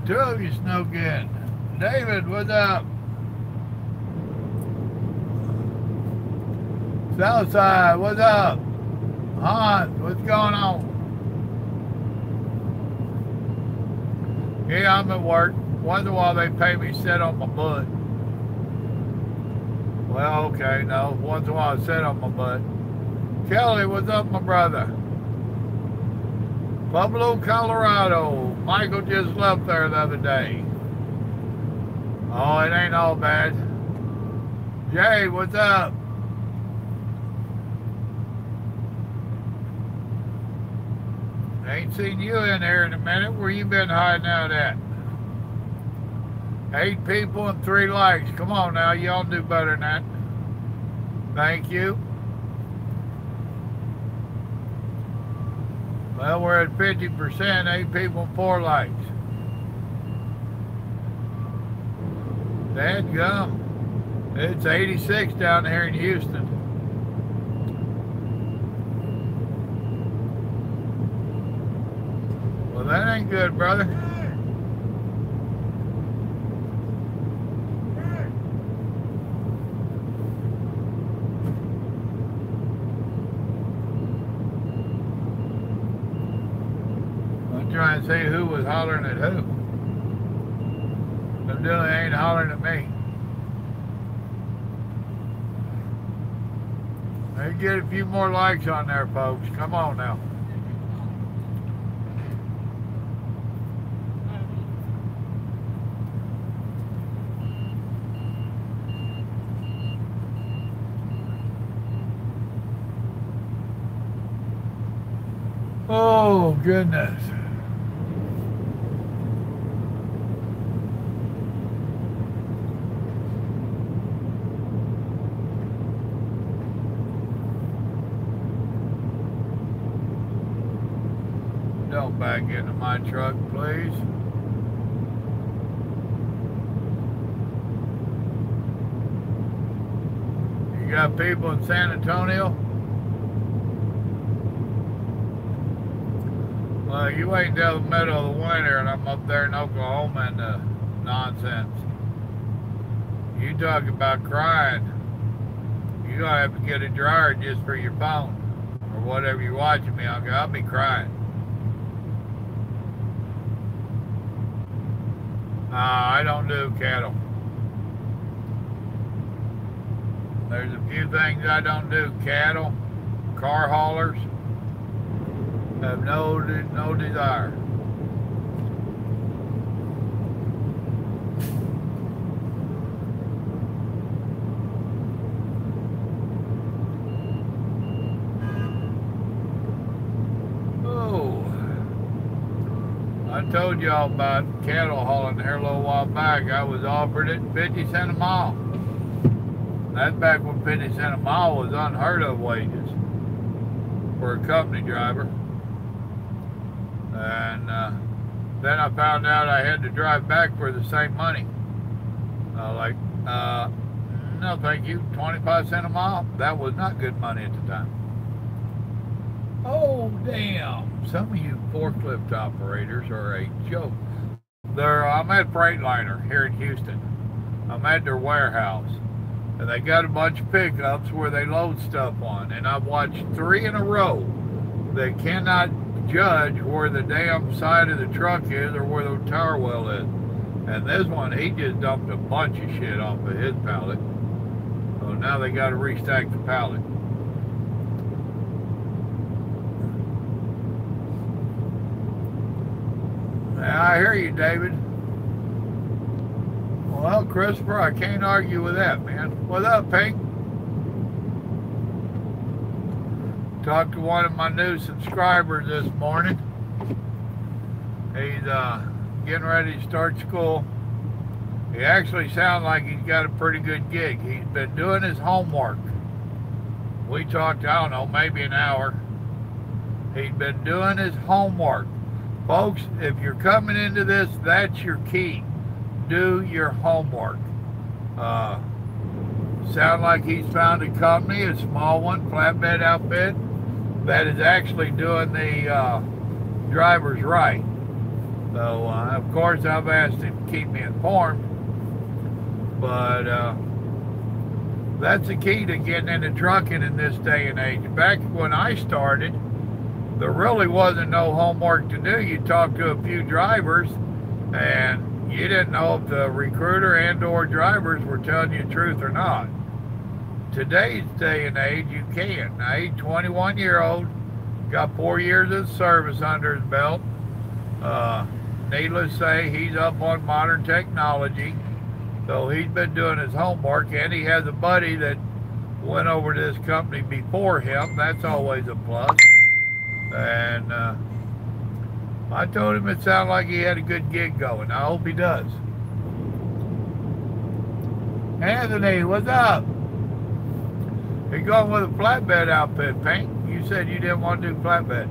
Toby's no good. David, what's up? Southside, what's up? Hans, what's going on? Yeah, I'm at work. Once in a while they pay me sit on my butt. Well, okay, no. Once in a while I sit on my butt. Kelly, what's up, my brother? Pueblo, Colorado. Michael just left there the other day. Oh, it ain't all bad. Jay, what's up? Ain't seen you in here in a minute. Where you been hiding out at? 8 people and 3 likes. Come on now, y'all do better than that. Thank you. Well, we're at 50%, 8 people and 4 likes. Dadgum. It's 86 down here in Houston. Well, that ain't good, brother. Trying to see who was hollering at who. Them Dylan ain't hollering at me. Let's get a few more likes on there, folks. Come on now. Oh, goodness. Don't back into my truck, please. You got people in San Antonio? Well, you wait until the middle of the winter and I'm up there in Oklahoma and nonsense. You talk about crying. You're gonna have to get a dryer just for your phone or whatever you're watching me on. I'll be crying. I don't do cattle. There's a few things I don't do. Cattle, car haulers, have no desire. I told y'all about cattle hauling here a little while back. I was offered it 50 cents a mile. That's back when 50 cents a mile was unheard of wages for a company driver. And then I found out I had to drive back for the same money. No thank you, 25 cents a mile. That was not good money at the time. Oh, damn. Some of you forklift operators are a joke. I'm at Freightliner here in Houston. I'm at their warehouse. And they got a bunch of pickups where they load stuff on. And I've watched 3 in a row that cannot judge where the damn side of the truck is or where the tire well is. And this one, he just dumped a bunch of shit off of his pallet. So now they got to restack the pallet. I hear you, David. Well, Christopher, I can't argue with that, man. What's up, Pink? Talked to one of my new subscribers this morning. He's getting ready to start school. He actually sounds like he's got a pretty good gig. He's been doing his homework. We talked, I don't know, maybe an hour. He's been doing his homework. Folks, if you're coming into this, that's your key. Do your homework. Sound like he's found a company, a small one, flatbed outfit, that is actually doing the drivers right. So, of course, I've asked him to keep me informed. But that's the key to getting into trucking in this day and age. Back when I started, there really wasn't no homework to do. You talked to a few drivers, and you didn't know if the recruiter and or drivers were telling you the truth or not. Today's day and age, you can. Now, he's 21-year-old, got 4 years of service under his belt. Needless to say, he's up on modern technology. So he's been doing his homework, and he has a buddy that went over to this company before him. That's always a plus. And I told him it sounded like he had a good gig going. I hope he does. Anthony, what's up? You're going with a flatbed outfit, Pink. You said you didn't want to do flatbed.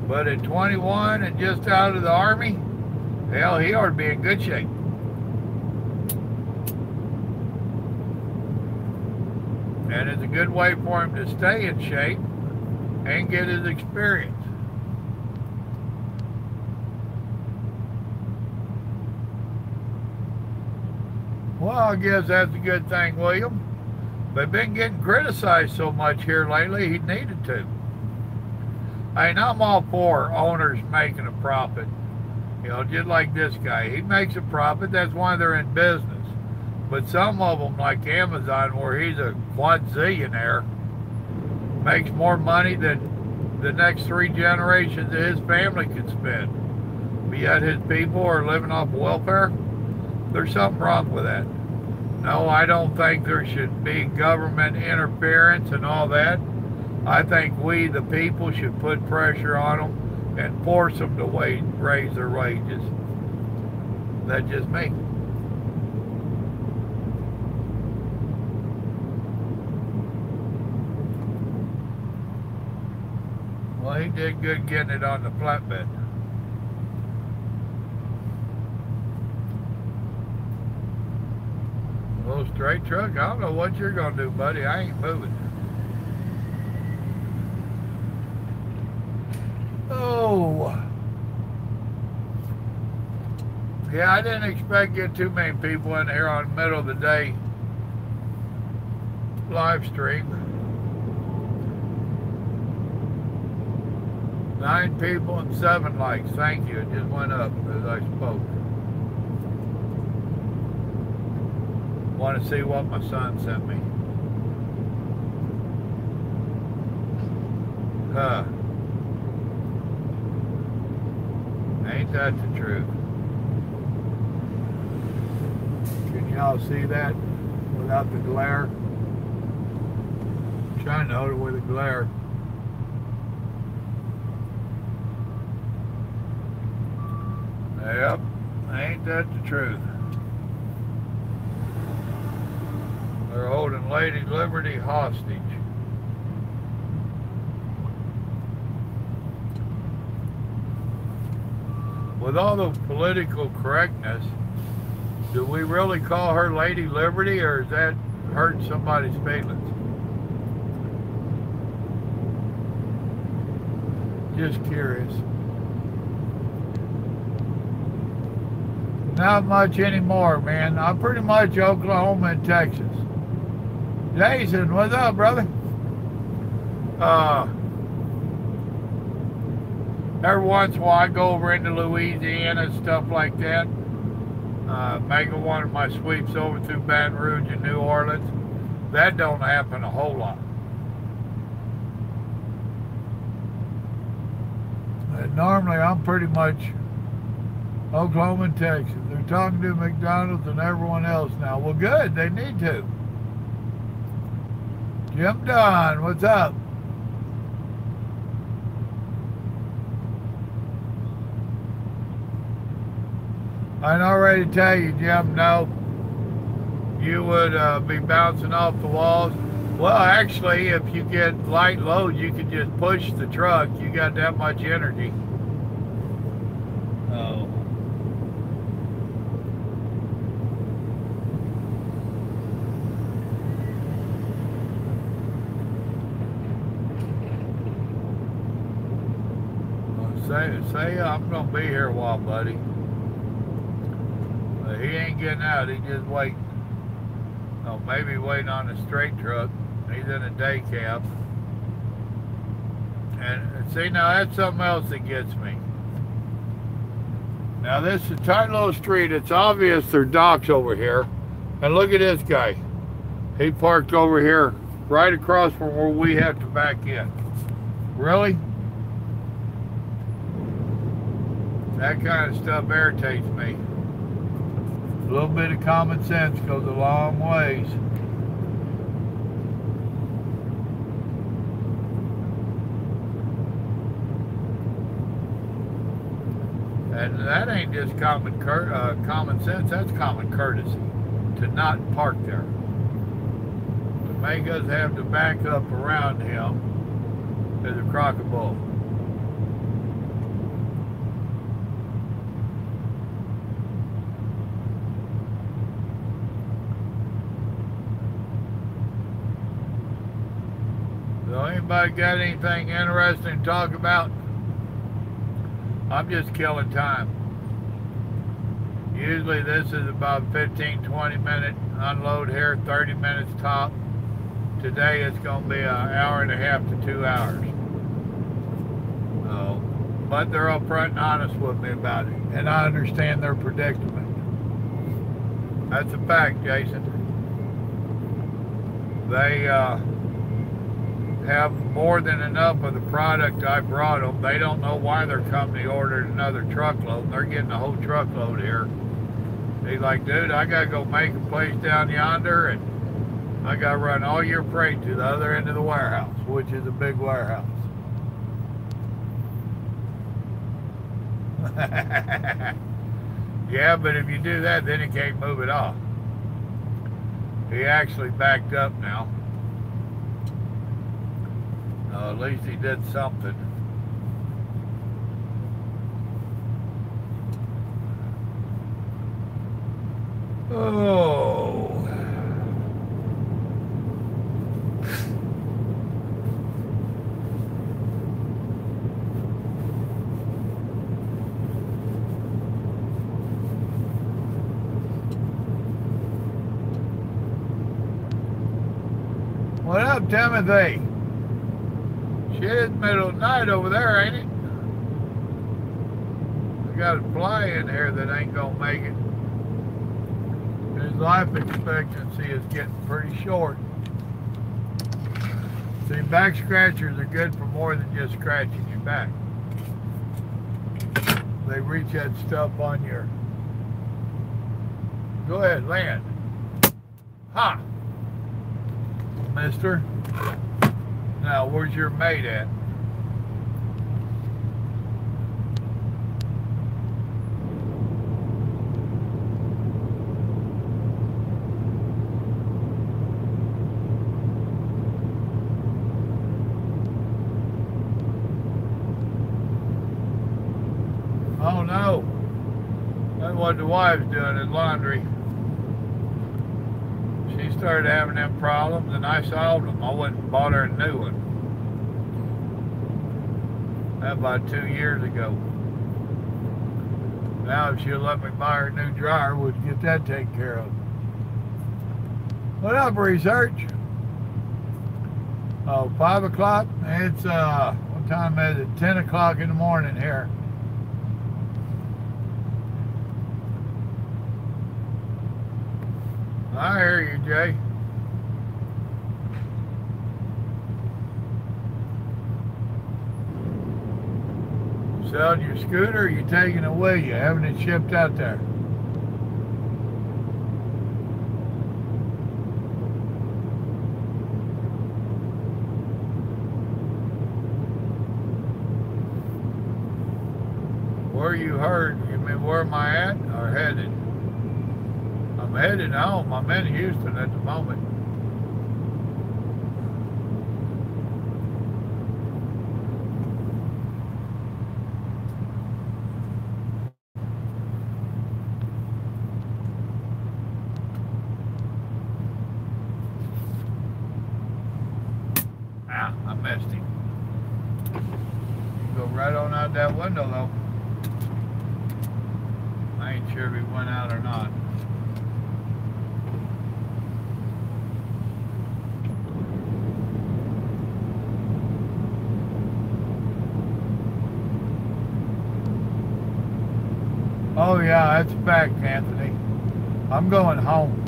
But at 21 and just out of the Army, hell, he ought to be in good shape. And it's a good way for him to stay in shape and get his experience. Well, I guess that's a good thing, William. They've been getting criticized so much here lately, he needed to. I mean, I'm all for owners making a profit. You know, just like this guy. He makes a profit. That's why they're in business. But some of them, like Amazon, where he's a quadzillionaire, makes more money than the next 3 generations of his family could spend. But yet his people are living off welfare. There's something wrong with that. No, I don't think there should be government interference and all that. I think we, the people, should put pressure on them and force them to raise their wages. That's just me. Well, he did good getting it on the flatbed. A little straight truck? I don't know what you're going to do, buddy. I ain't moving. Oh. Yeah, I didn't expect to get too many people in here on the middle of the day live stream. 9 people and 7 likes. Thank you. It just went up as I spoke. Want to see what my son sent me. Ain't that the truth? Can y'all see that without the glare? I'm trying to hold it with the glare. Yep, ain't that the truth? They're holding Lady Liberty hostage. With all the political correctness, do we really call her Lady Liberty, or does that hurt somebody's feelings? Just curious. Not much anymore, man. I'm pretty much Oklahoma and Texas. Jason, what's up, brother? Every once in a while I go over into Louisiana, stuff like that. Making one of my sweeps over through Baton Rouge and New Orleans. That don't happen a whole lot. Normally I'm pretty much Oklahoma and Texas. They're talking to McDonald's and everyone else now. Well, good. They need to. Jim Don, what's up? I can already tell you, Jim, no. You would be bouncing off the walls. Well, actually, if you get light load, you can just push the truck. You got that much energy. Oh. Say I'm gonna be here a while, buddy. But he ain't getting out. He just waiting. Oh, maybe waiting on a straight truck. He's in a day cab. And see, now that's something else that gets me. Now this is a tight little street. It's obvious there are docks over here. And look at this guy. He parked over here, right across from where we have to back in. Really? That kind of stuff irritates me. A little bit of common sense goes a long ways. And that ain't just common sense, that's common courtesy to not park there. To make us have to back up around him is a crock of bull. So anybody got anything interesting to talk about? I'm just killing time. Usually this is about 15-20 minute unload here, 30 minutes top. Today it's going to be an hour and a half to 2 hours. But they're upfront and honest with me about it, and I understand their predicament. That's a fact, Jason. They have more than enough of the product I brought them. They don't know why their company ordered another truckload. They're getting a whole truckload here. He's like, dude, I gotta go make a place down yonder, and I gotta run all your freight to the other end of the warehouse, which is a big warehouse. Yeah, but if you do that, then he can't move it off. He actually backed up now. At least he did something. Oh. What up, Timothy? Shit, it's middle of the night over there, ain't it? We got a fly in here that ain't gonna make it. His life expectancy is getting pretty short. See, back scratchers are good for more than just scratching your back. They reach that stuff on your... Go ahead, land. Ha! Mister. Now, where's your mate at? Oh no. That's what the wife's doing is laundry. She started having them problems and I solved them. I went and bought her a new one. That about 2 years ago. Now if she'll let me buy her a new dryer, we'll get that taken care of. What up, research? Oh, 5 o'clock? It's, what time is it? 10 o'clock in the morning here. I hear you, Jay. Selling your scooter, or you taking it with you, having it shipped out there? Where you heard? You mean where am I at or headed? I'm headed home. I'm in Houston at the moment. Ah, I missed him. You go right on out that window though. I ain't sure if he went out or not. Oh yeah, that's a fact, Anthony. I'm going home.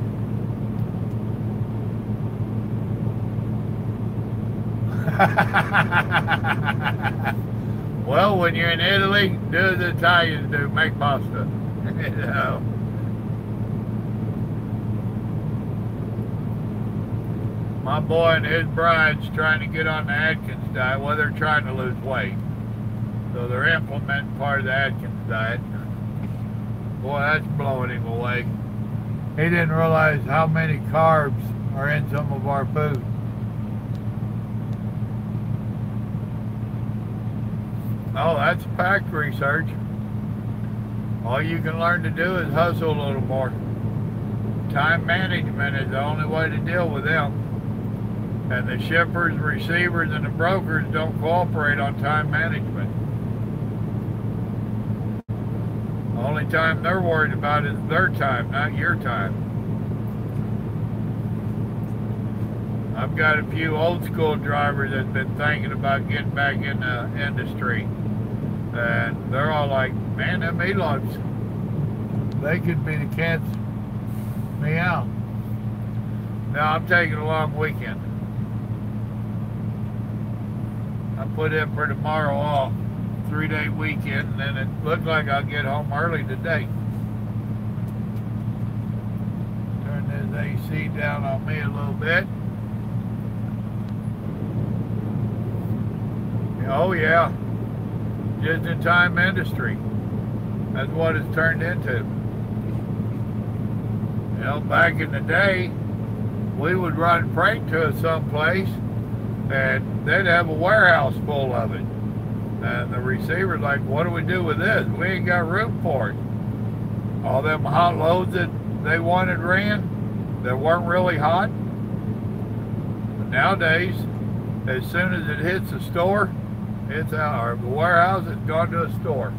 Well, when you're in Italy, do as the Italians do, make pasta. You know. My boy and his bride's trying to get on the Atkins diet. Well, they're trying to lose weight. So they're implementing part of the Atkins diet. Boy, that's blowing him away. He didn't realize how many carbs are in some of our food. Oh, that's fact research. All you can learn to do is hustle a little more. Time management is the only way to deal with them. And the shippers, receivers, and the brokers don't cooperate on time management. The only time they're worried about is their time, not your time. I've got a few old school drivers that's been thinking about getting back in the industry. And they're all like, man, them elots, they could be the cats me out. Now I'm taking a long weekend. I put in for tomorrow off, 3-day weekend, and then it looked like I'll get home early today. Turn this AC down on me a little bit. Oh yeah. Just-in-time industry. That's what it's turned into. You know, back in the day, we would run freight to someplace, and they'd have a warehouse full of it. And the receiver's like, what do we do with this? We ain't got room for it. All them hot loads that they wanted ran that weren't really hot. But nowadays, as soon as it hits the store, it's out, or the warehouse has gone to a store.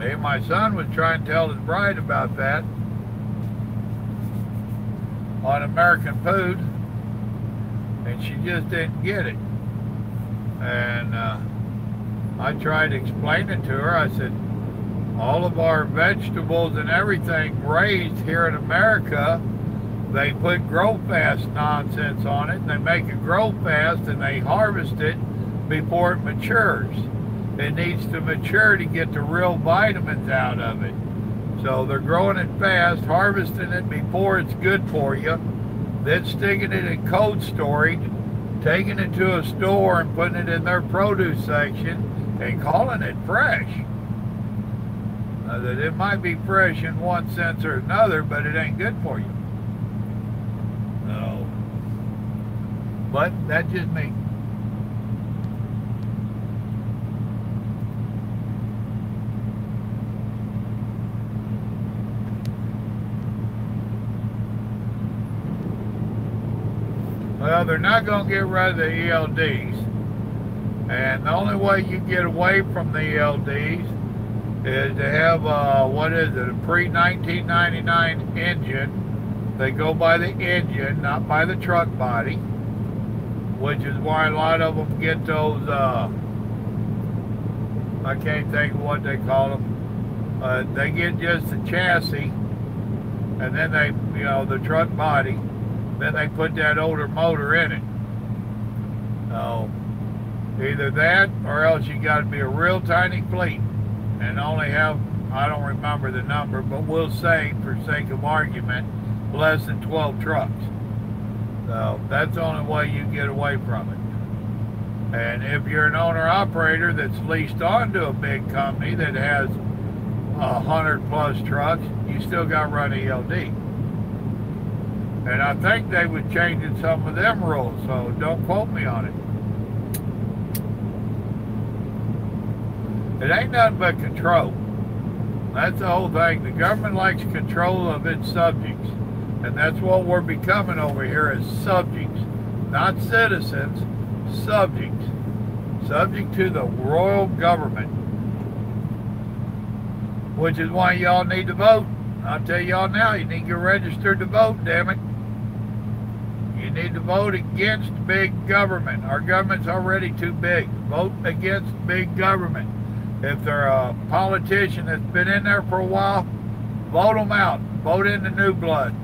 Hey, my son was trying to tell his bride about that on American Food, and she just didn't get it. And I tried explaining to her. I said, all of our vegetables and everything raised here in America, they put grow fast nonsense on it, and they make it grow fast, and they harvest it before it matures. It needs to mature to get the real vitamins out of it. So they're growing it fast, harvesting it before it's good for you, then sticking it in cold storage, taking it to a store and putting it in their produce section and calling it fresh. That it might be fresh in one sense or another, but it ain't good for you. No. But that's just me. Well, they're not going to get rid of the ELDs. And the only way you get away from the ELDs is to have, what is it, a pre-1999 engine. They go by the engine, not by the truck body, which is why a lot of them get those, I can't think of what they call them. They get just the chassis, and then they, you know, the truck body, then they put that older motor in it. So either that or else you got to be a real tiny fleet and only have, I don't remember the number, but we'll say, for sake of argument, less than 12 trucks. So that's the only way you get away from it. And if you're an owner-operator that's leased onto a big company that has 100+ trucks, you still got to run ELD. And I think they were changing some of them rules, so don't quote me on it. It ain't nothing but control. That's the whole thing. The government likes control of its subjects. And that's what we're becoming over here as subjects. Not citizens, subjects. Subject to the royal government. Which is why y'all need to vote. I'll tell y'all now, you need to get registered to vote, damn it. You need to vote against big government. Our government's already too big. Vote against big government. If they're a politician that's been in there for a while, vote them out. Vote in the new blood.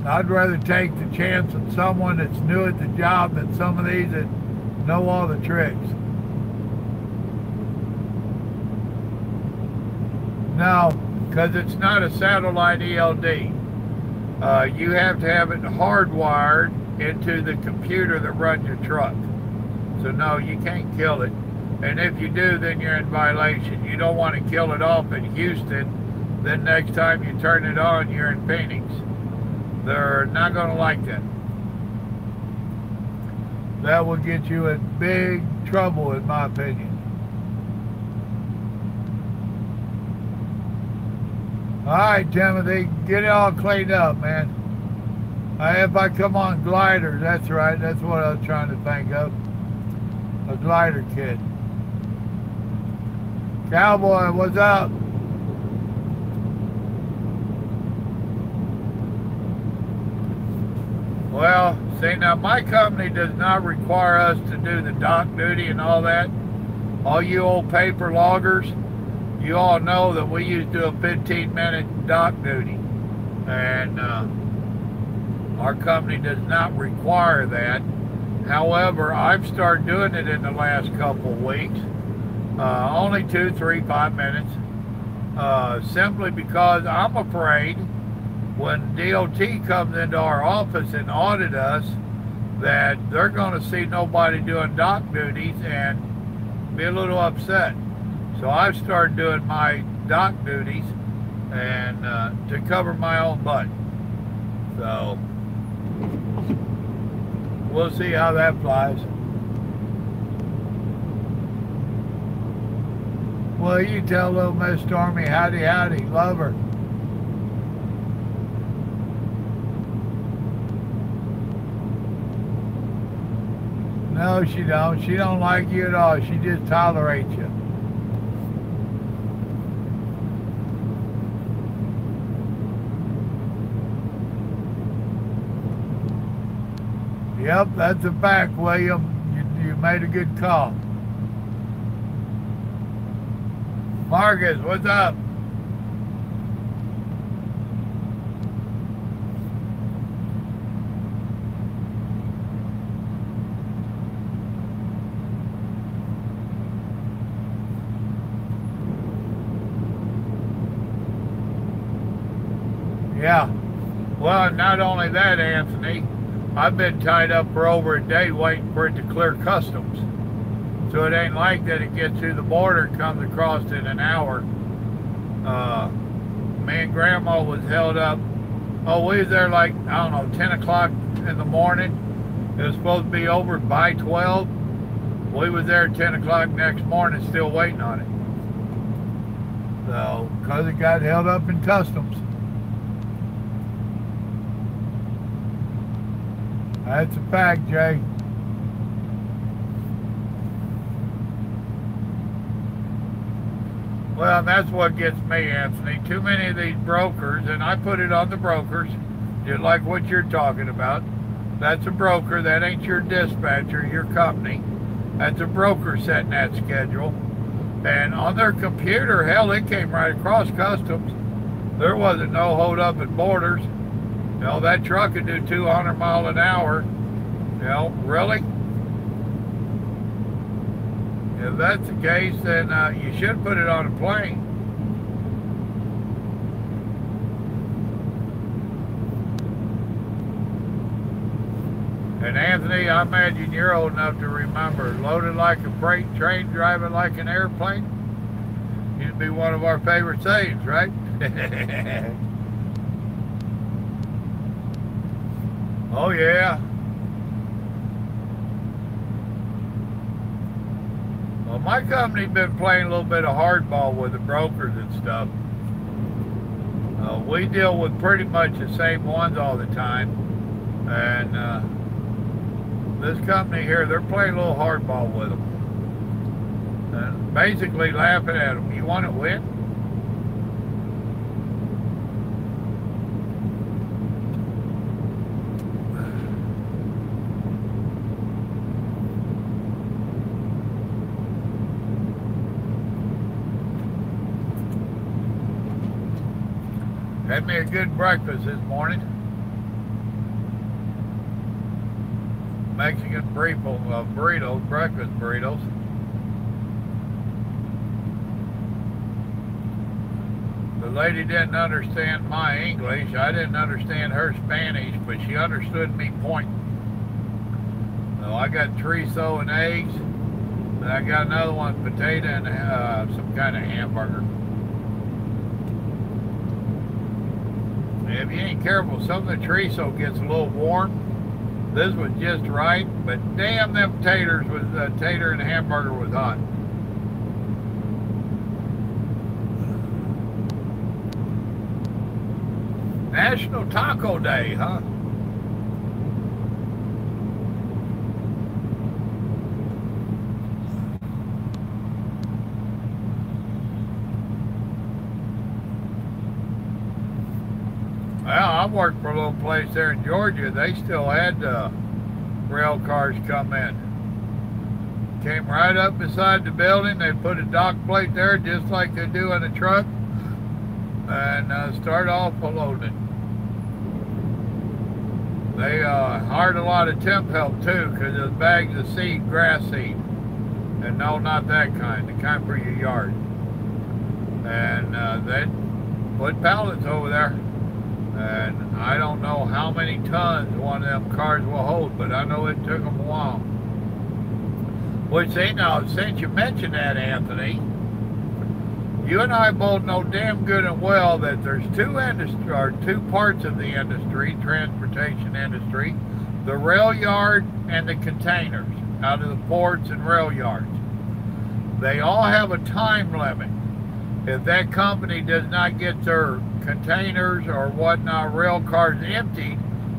I'd rather take the chance of someone that's new at the job than some of these that know all the tricks. No, because it's not a satellite ELD. You have to have it hardwired into the computer that runs your truck. So no, you can't kill it. And if you do, then you're in violation. You don't want to kill it off in Houston. Then next time you turn it on, you're in Phoenix. They're not going to like that. That will get you in big trouble, in my opinion. All right, Timothy, get it all cleaned up, man. If I come on gliders, that's right. That's what I was trying to think of. A glider kit. Cowboy, what's up? Well, see, now my company does not require us to do the dock duty and all that. All you old paper loggers, you all know that we used to do a 15-minute dock duty. And our company does not require that. However, I've started doing it in the last couple of weeks. Only 2, 3, 5 minutes. Simply because I'm afraid when DOT comes into our office and audit us, that they're going to see nobody doing dock duties and be a little upset. So I've started doing my dock duties and to cover my own butt. So we'll see how that flies. Well, you tell little Miss Stormy, howdy, howdy, love her. No, she don't. She don't like you at all. She just tolerates you. Yep, that's a fact, William. You made a good call. Marcus, what's up? Yeah. Well, not only that, Anthony, I've been tied up for over a day waiting for it to clear customs. So it ain't like that it gets through the border and comes across in an hour. Me and Grandma was held up. Oh, we was there like, I don't know, 10 o'clock in the morning. It was supposed to be over by 12. We was there at 10 o'clock next morning still waiting on it. So, because it got held up in customs. That's a fact, Jay. Well, that's what gets me, Anthony. Too many of these brokers, and I put it on the brokers, just like what you're talking about. That's a broker. That ain't your dispatcher, your company. That's a broker setting that schedule. And on their computer, hell, it came right across customs. There wasn't no hold up at borders. You know, that truck could do 200 miles an hour You know, really? If that's the case, then you should put it on a plane. And Anthony, I imagine you're old enough to remember loaded like a freight train, driving like an airplane. Used to be one of our favorite sayings, right? Oh yeah. Well, my company's been playing a little bit of hardball with the brokers and stuff. We deal with pretty much the same ones all the time, and this company here, they're playing a little hardball with them, and basically laughing at them. You want to win? Had me a good breakfast this morning. Mexican burritos, breakfast burritos. The lady didn't understand my English. I didn't understand her Spanish, but she understood me pointing. So I got chorizo and eggs, and I got another one, potato and some kind of hamburger. If you ain't careful, some of the chorizo gets a little warm. This was just right, but damn, them taters was tater and the hamburger was hot. National Taco Day, huh? Well, I worked for a little place there in Georgia. They still had rail cars come in. Came right up beside the building. They put a dock plate there just like they do in a truck, and start off loading. They hired a lot of temp help too, because there's bags of seed, grass seed. And no, not that kind, the kind for your yard. And they put pallets over there. And I don't know how many tons one of them cars will hold, but I know it took them a while. Which, you know, since you mentioned that, Anthony, you and I both know damn good and well that there's two parts of the industry, transportation industry, the rail yard and the containers out of the ports and rail yards. They all have a time limit. If that company does not get their containers or whatnot, rail cars emptied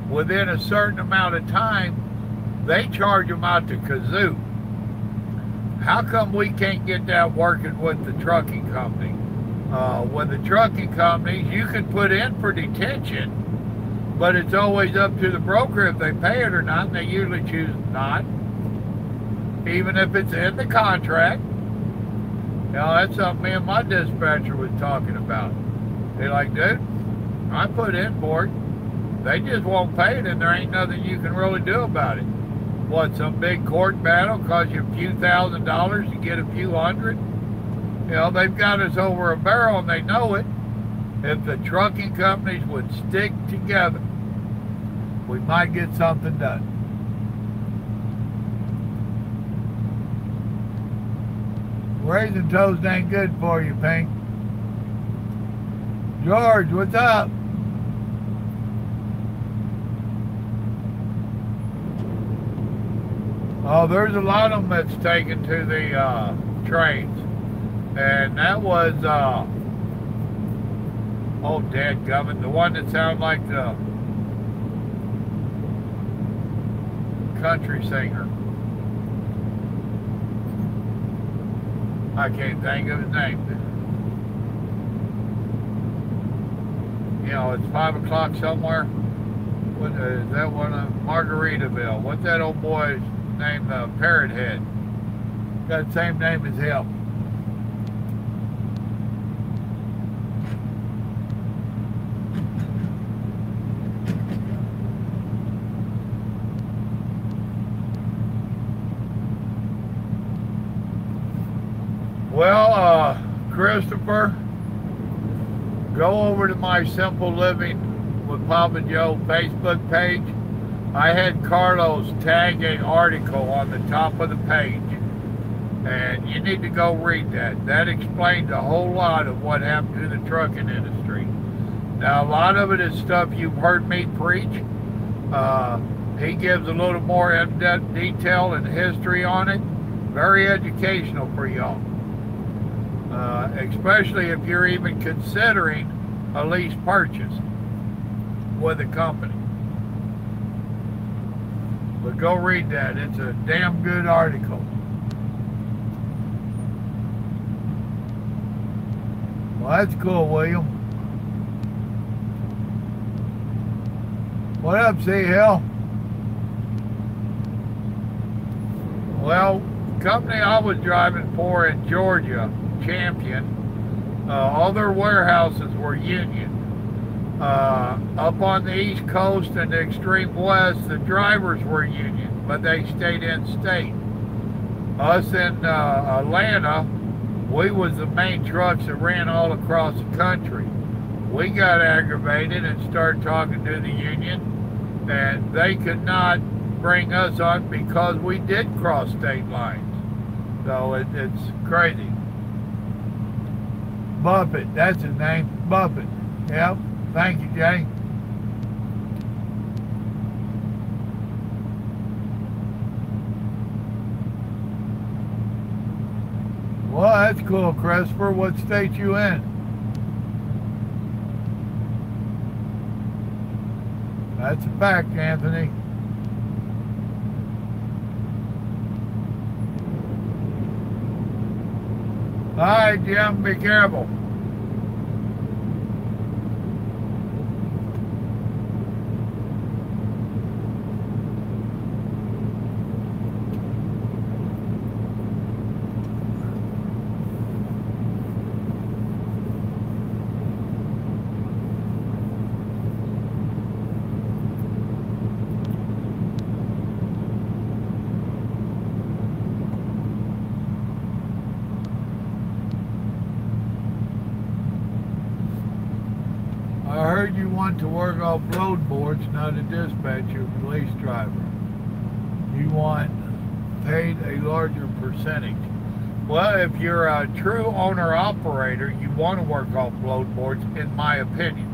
within a certain amount of time, they charge them out to kazoo. How come we can't get that working with the trucking company? With the trucking companies, you can put in for detention, but it's always up to the broker if they pay it or not, and they usually choose not, even if it's in the contract. You know, that's something me and my dispatcher was talking about. They're like, dude, I put in for it. They just won't pay it, and there ain't nothing you can really do about it. What, some big court battle cost you a few $1,000s to get a few hundred? You know, they've got us over a barrel, and they know it. If the trucking companies would stick together, we might get something done. Raisin toast ain't good for you, Pink. George, what's up? Oh, there's a lot of them that's taken to the trains. And that was, oh, dadgummit, the one that sounded like the country singer. I can't think of his name. You know, it's 5 o'clock somewhere. What is that one? Margaritaville. What's that old boy's name? Parrot Head. Got the same name as him. Well, Christopher, go over to my Simple Living with Papa Joe Facebook page. I had Carlos tag an article on the top of the page, and you need to go read that. That explains a whole lot of what happened to the trucking industry. Now, a lot of it is stuff you've heard me preach. He gives a little more in-depth detail and history on it. Very educational for y'all. Especially if you're even considering a lease purchase with a company. But go read that. It's a damn good article. Well, that's cool, William. What up, C-Hill? Well, the company I was driving for in Georgia, Champion, all their warehouses were union. Up on the East Coast and the extreme West, the drivers were union, but they stayed in state. Us in Atlanta, we was the main trucks that ran all across the country. We got aggravated and started talking to the union, and they could not bring us on because we did cross state lines. So it's crazy. Buffett, that's his name, Buffett. Yep, thank you, Jay. Well, that's cool, Christopher. What state you in? That's a fact, Anthony. All right, Jim, be careful. I heard you want to work off load boards, not a dispatcher, police driver. You want paid a larger percentage. Well, if you're a true owner-operator, you want to work off load boards, in my opinion.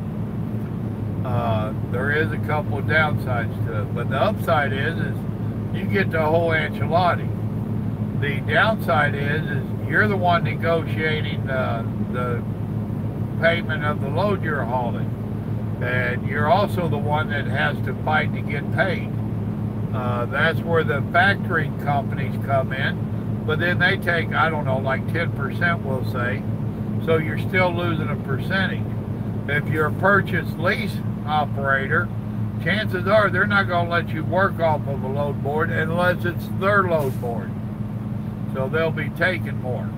There is a couple of downsides to it, but the upside is you get the whole enchilada. The downside is you're the one negotiating the payment of the load you're hauling, and you're also the one that has to fight to get paid. That's where the factoring companies come in, but then they take, I don't know, like 10%, we'll say, so you're still losing a percentage. If you're a purchase lease operator, chances are they're not going to let you work off of a load board unless it's their load board, so they'll be taking more.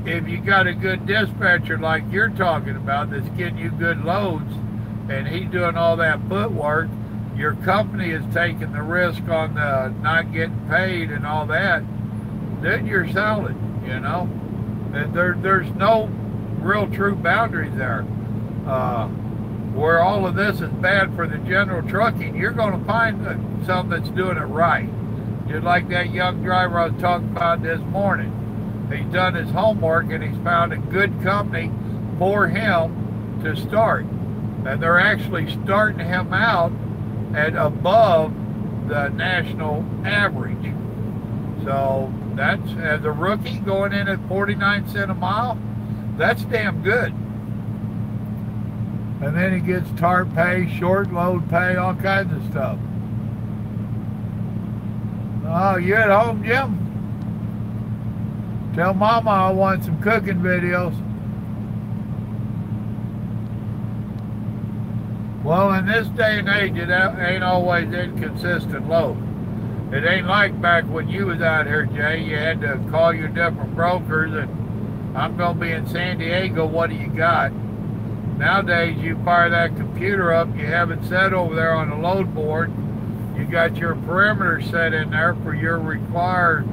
If you got a good dispatcher like you're talking about that's getting you good loads and he's doing all that footwork, your company is taking the risk on the not getting paid and all that, then you're solid, you know. And there's no real true boundaries there. Where all of this is bad for the general trucking, you're going to find some that's doing it right. Just like that young driver I was talking about this morning. He's done his homework and he's found a good company for him to start. And they're actually starting him out at above the national average. So that's, as a rookie, going in at 49 cents a mile, that's damn good. And then he gets TARP pay, short load pay, all kinds of stuff. Oh, you at home, Jim? Tell Mama I want some cooking videos. Well, in this day and age, it ain't always inconsistent load. It ain't like back when you was out here, Jay. You had to call your different brokers and I'm going to be in San Diego, what do you got? Nowadays, you fire that computer up, you have it set over there on the load board, you got your perimeter set in there for your required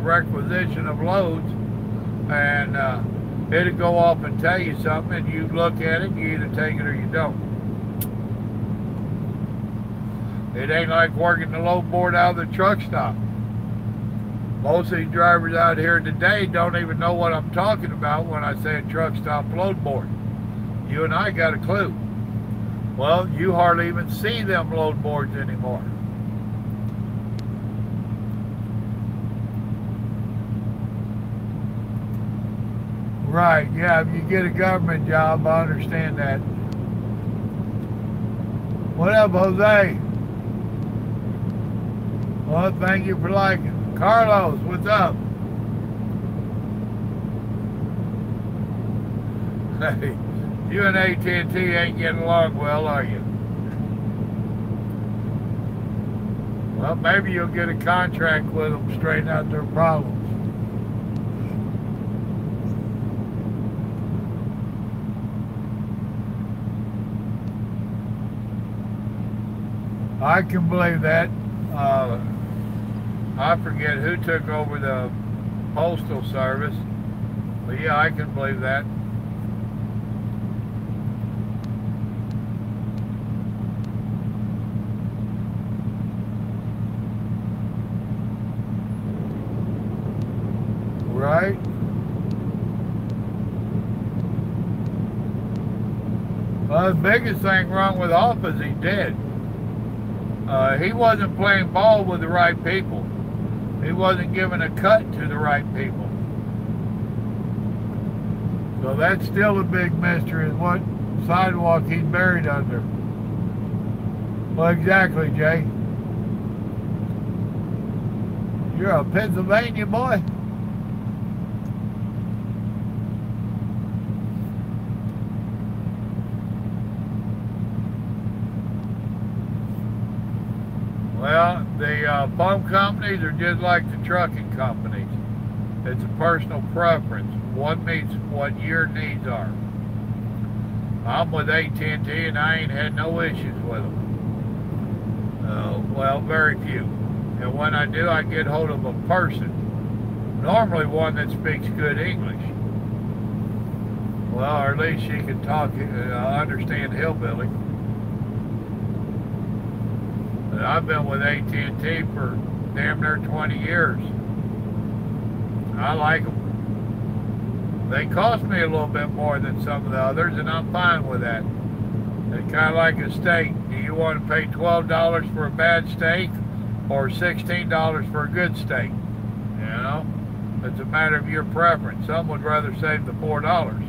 requisition of loads, and it'll go off and tell you something, and you look at it, you either take it or you don't. It ain't like working the load board out of the truck stop. Most of these drivers out here today don't even know what I'm talking about when I say a truck stop load board. You and I got a clue. Well, you hardly even see them load boards anymore. Right, yeah, if you get a government job, I understand that. What up, Jose? Well, thank you for liking. Carlos, what's up? Hey, you and AT&T ain't getting along well, are you? Well, maybe you'll get a contract with them, straighten out their problems. I can believe that. I forget who took over the Postal Service, but yeah, I can believe that. Right? Well, the biggest thing wrong with Hoff is he did. He wasn't playing ball with the right people. He wasn't giving a cut to the right people. So that's still a big mystery, is what sidewalk he's buried under. Well, exactly, Jay. You're a Pennsylvania boy? Well, the pump companies are just like the trucking companies. It's a personal preference. One meets what your needs are. I'm with AT&T and I ain't had no issues with them. Well, very few. And when I do, I get hold of a person. Normally one that speaks good English. Well, or at least she can talk, understand hillbilly. I've been with AT&T for damn near 20 years. I like them. They cost me a little bit more than some of the others, and I'm fine with that. It's kind of like a steak. Do you want to pay $12 for a bad steak or $16 for a good steak? You know, it's a matter of your preference. Some would rather save the $4.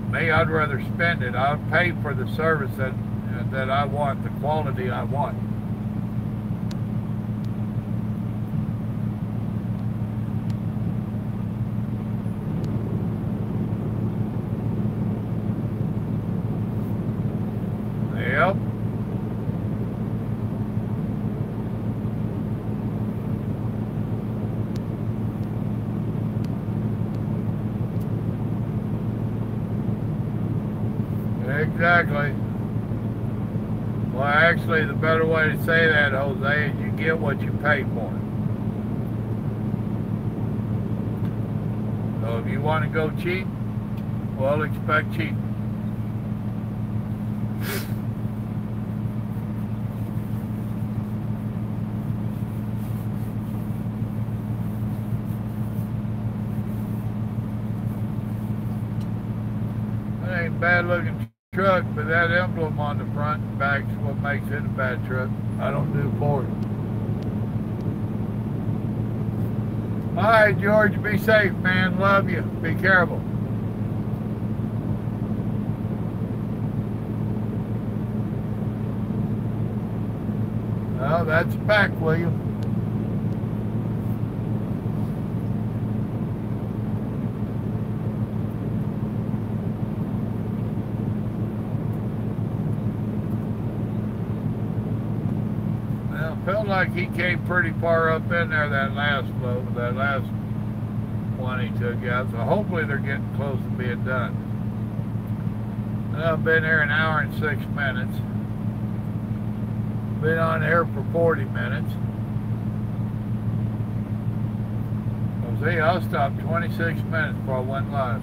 Me, I'd rather spend it. I'd pay for the service that I want, the quality I want. Yep. Exactly. Well, actually, the better way to say that, Jose, is you get what you pay for. So if you want to go cheap, well, expect cheap. That ain't a bad looking truck, but that emblem on the front and back is what makes it a bad truck. I don't do Ford. All right, George, be safe, man. Love you. Be careful. Well, that's a fact, William. Felt like he came pretty far up in there that last load, that last one he took out. So hopefully they're getting close to being done. I've been here an hour and 6 minutes. Been on here for 40 minutes. Well, see, I'll stop 26 minutes before I went live.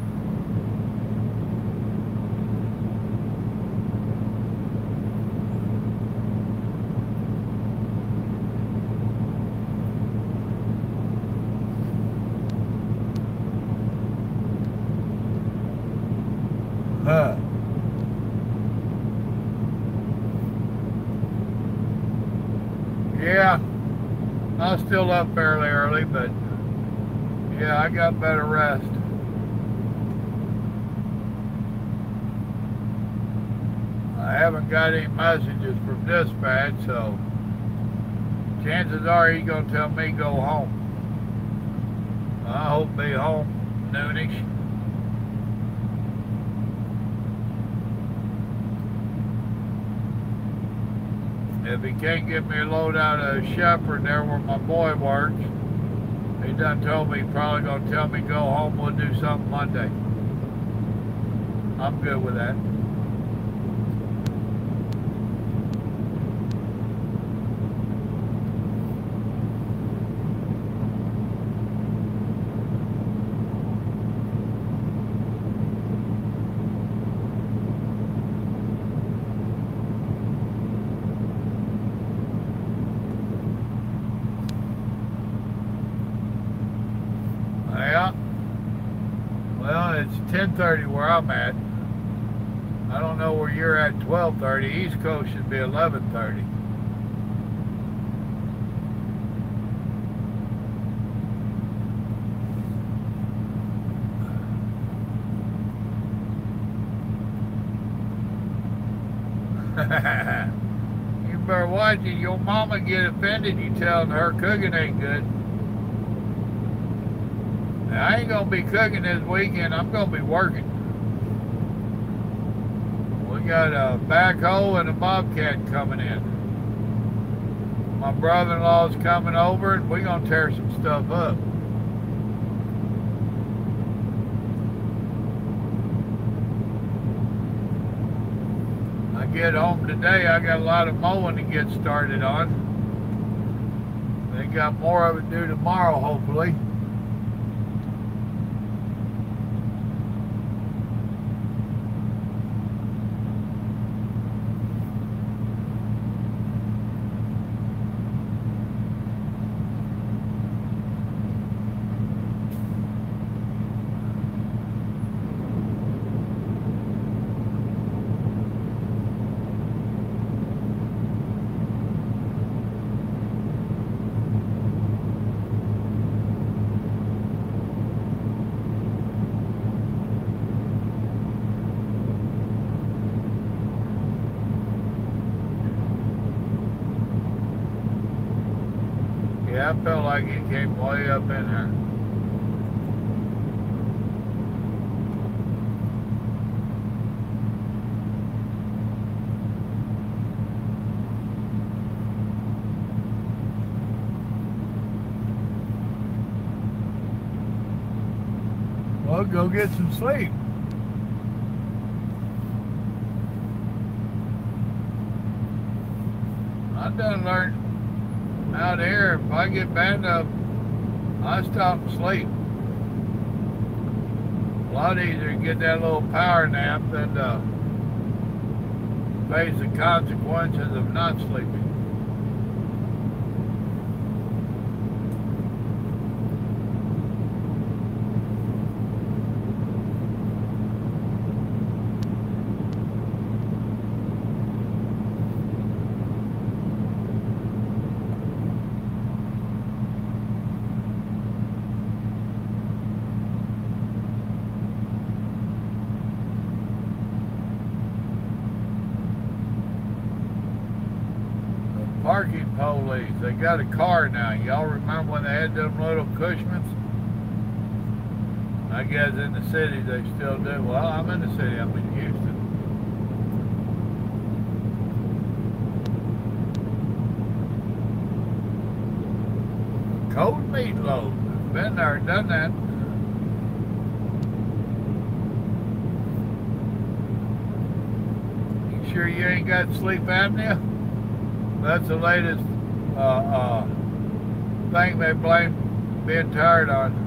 Yeah, I was still up fairly early, but yeah, I got better rest. I haven't got any messages from dispatch, so chances are he's going to tell me go home. I hope to be home noonish. If he can't get me a load out of Shepherd there where my boy works, he done told me he's probably going to tell me go home, we'll do something Monday. I'm good with that. Yeah. Well, it's 10:30 where I'm at. I don't know where you're at. 12:30. East Coast should be 11:30. You better watch it. Your mama get offended you telling her cooking ain't good. Now, I ain't gonna be cooking this weekend. I'm gonna be working. We got a backhoe and a bobcat coming in. My brother-in-law's coming over and we're gonna tear some stuff up. I get home today, I got a lot of mowing to get started on. They got more of it due tomorrow, hopefully. Yeah, I felt like he came way up in there. Well, go get some sleep. I done learned out here, if I get bad enough, I stop and sleep. A lot easier to get that little power nap than face the consequences of not sleeping. Parking police, they got a car now. Y'all remember when they had them little Cushmans? I guess in the city they still do. Well, I'm in the city, I'm in Houston. Cold meatloaf. Been there and done that. You sure you ain't got sleep apnea? That's the latest thing they blame being tired on.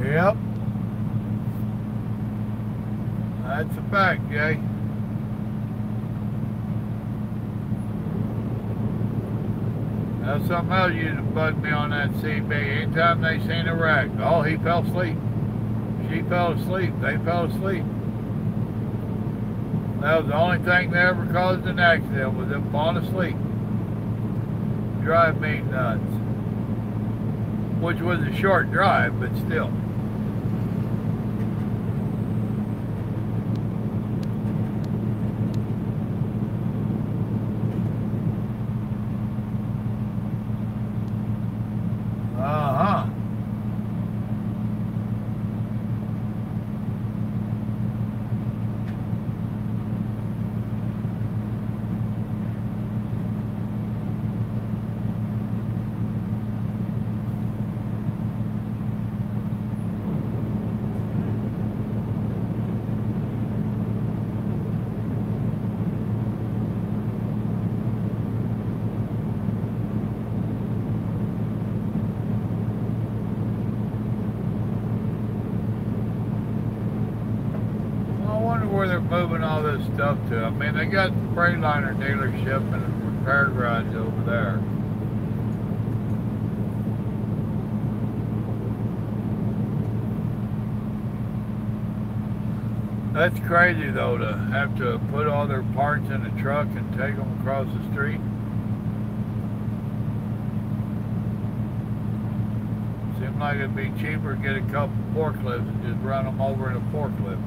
Yep. That's a fact, Jay. That's something else used to bug me on that CB. Anytime they seen a wreck, oh, he fell asleep. She fell asleep. They fell asleep. That was the only thing that ever caused an accident, was them falling asleep. Drive me nuts. Which was a short drive, but still. Uh-huh. Where they're moving all this stuff to. I mean, they got the Freightliner dealership and a repair garage over there. That's crazy though, to have to put all their parts in a truck and take them across the street. Seems like it'd be cheaper to get a couple forklifts and just run them over in a forklift.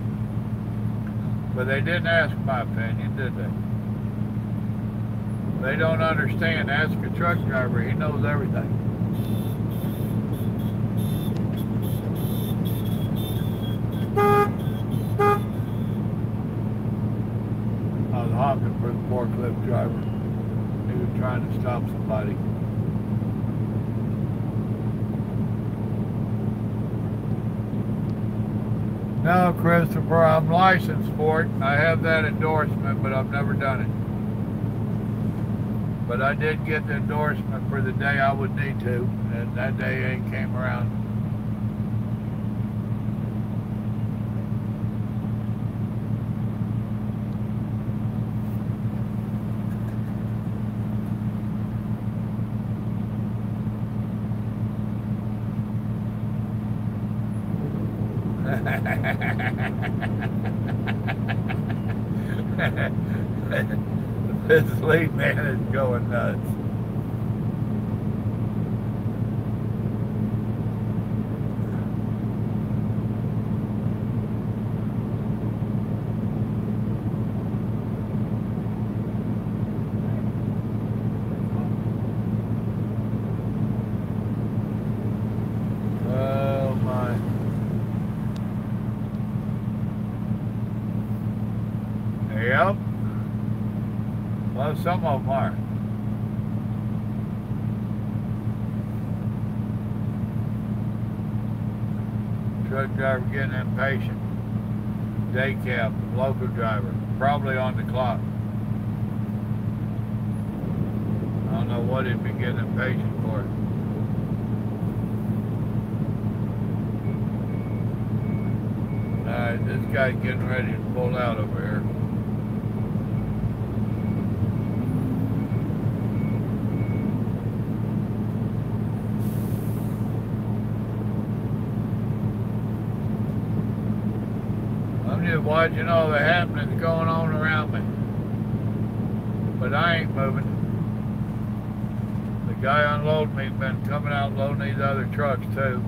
But they didn't ask my opinion, did they? They don't understand. Ask a truck driver, he knows everything. I was honking for the forklift driver. He was trying to stop somebody. No, Christopher, I'm licensed for it. I have that endorsement, but I've never done it. But I did get the endorsement for the day I would need to, and that day ain't came around. This lead man is going nuts. Oh my. Yep. Well, some of them are. Truck driver getting impatient. Day cab, local driver, probably on the clock. I don't know what he'd be getting impatient for. Alright, this guy's getting ready to pull out over here. I'm just watching all the happenings going on around me. But I ain't moving. The guy unloading me's been coming out loading these other trucks too.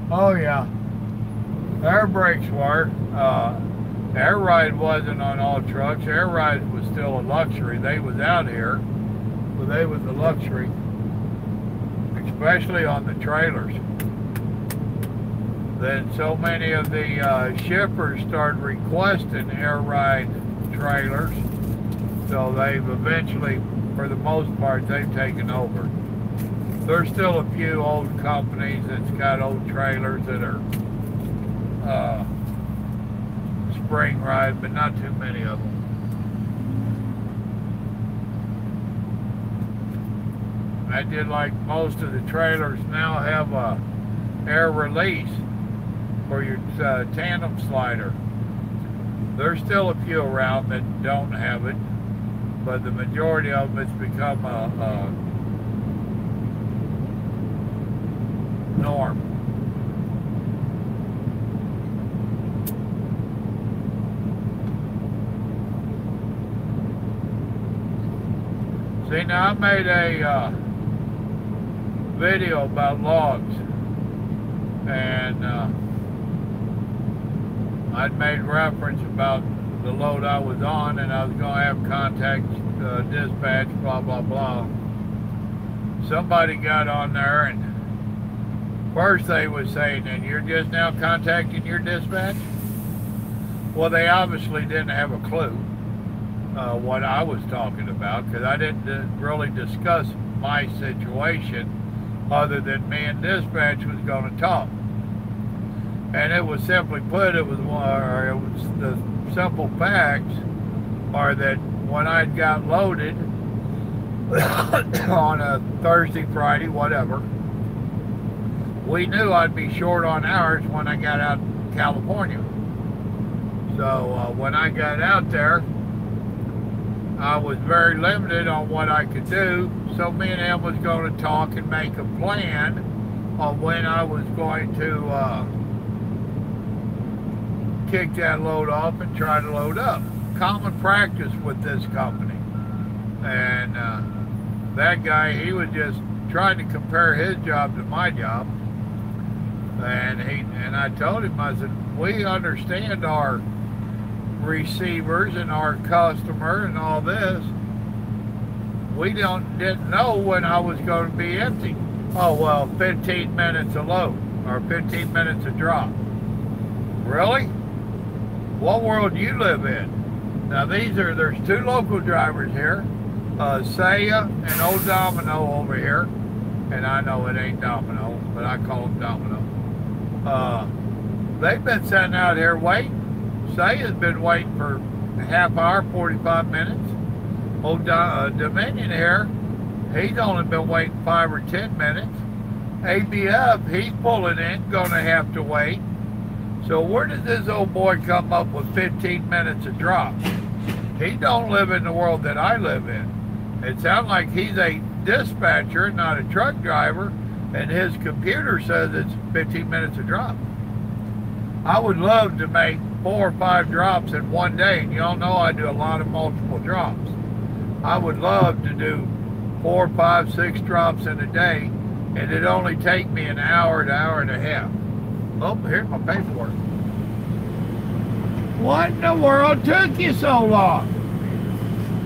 Oh yeah, air brakes work. Air Ride wasn't on all trucks. Air Ride was still a luxury. They was out here, but they was a luxury, especially on the trailers. Then so many of the shippers started requesting Air Ride trailers, so they've eventually, for the most part, they've taken over. There's still a few old companies that's got old trailers that are spring ride, but not too many of them. I did like most of the trailers now have a air release for your tandem slider. There's still a few around that don't have it, but the majority of them, it's become a norm. See, now I made a video about logs, and I'd made reference about the load I was on, and I was going to have contact dispatch, blah, blah, blah. Somebody got on there, and first they was saying, and you're just now contacting your dispatch? Well, they obviously didn't have a clue what I was talking about, because I didn't really discuss my situation other than me and dispatch was going to talk. And it was simply put, it was the simple facts are that when I got loaded on a Thursday, Friday, whatever, we knew I'd be short on hours when I got out in California. So when I got out there, I was very limited on what I could do. So me and him was going to talk and make a plan on when I was going to kick that load off and try to load up. Common practice with this company. And that guy, he was just trying to compare his job to my job. And I told him, I said, we understand our receivers and our customer and all this. We didn't know when I was going to be empty. Oh, well, 15 minutes a load or 15 minutes a drop. Really? What world do you live in? Now there's two local drivers here, Saya and old Domino over here, and I know it ain't Domino, but I call him Domino. They've been sitting out here waiting. Saya's been waiting for a half hour, 45 minutes. Old Dominion here, he's only been waiting 5 or 10 minutes. ABF, he's pulling in, gonna have to wait. So where does this old boy come up with 15 minutes of drop? He don't live in the world that I live in. It sounds like he's a dispatcher, not a truck driver, and his computer says it's 15 minutes of drop. I would love to make 4 or 5 drops in one day, and y'all know I do a lot of multiple drops. I would love to do 4, 5, 6 drops in a day, and it'd only take me an hour to hour and a half. Oh, here's my paperwork. What in the world took you so long?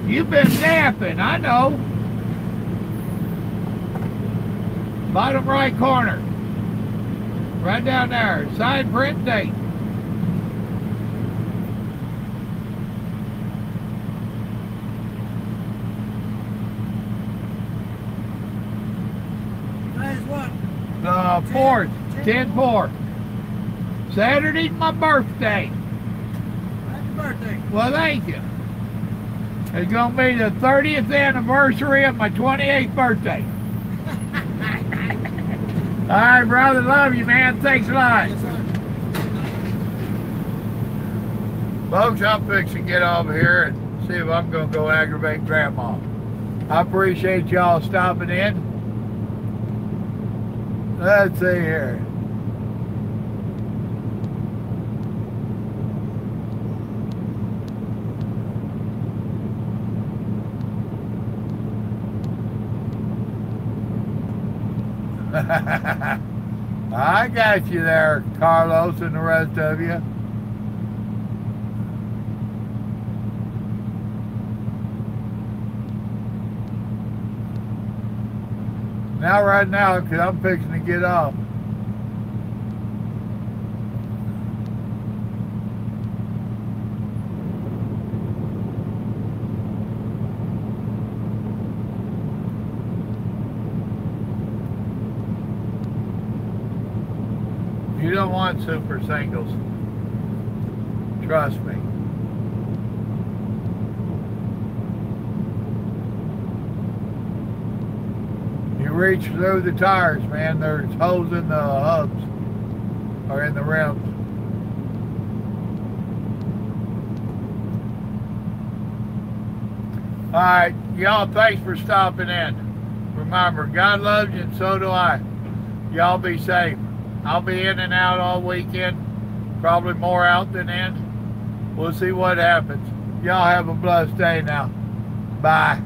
You've been napping, I know. Bottom right corner. Right down there. Sign, print, date. What? 4th, 10-4. Saturday's my birthday. Happy birthday. Well, thank you. It's going to be the 30th anniversary of my 28th birthday. All right, brother. Love you, man. Thanks a lot. Yes, sir. Folks, I'm fixing to get over here and see if I'm going to go aggravate Grandma. I appreciate y'all stopping in. Let's see here. I got you there, Carlos and the rest of you. Now, right now, because I'm fixing to get off. You don't want super singles. Trust me. You reach through the tires, man. There's holes in the hubs or in the rims. All right, y'all, thanks for stopping in. Remember, God loves you and so do I. Y'all be safe. I'll be in and out all weekend. Probably more out than in. We'll see what happens. Y'all have a blessed day now. Bye.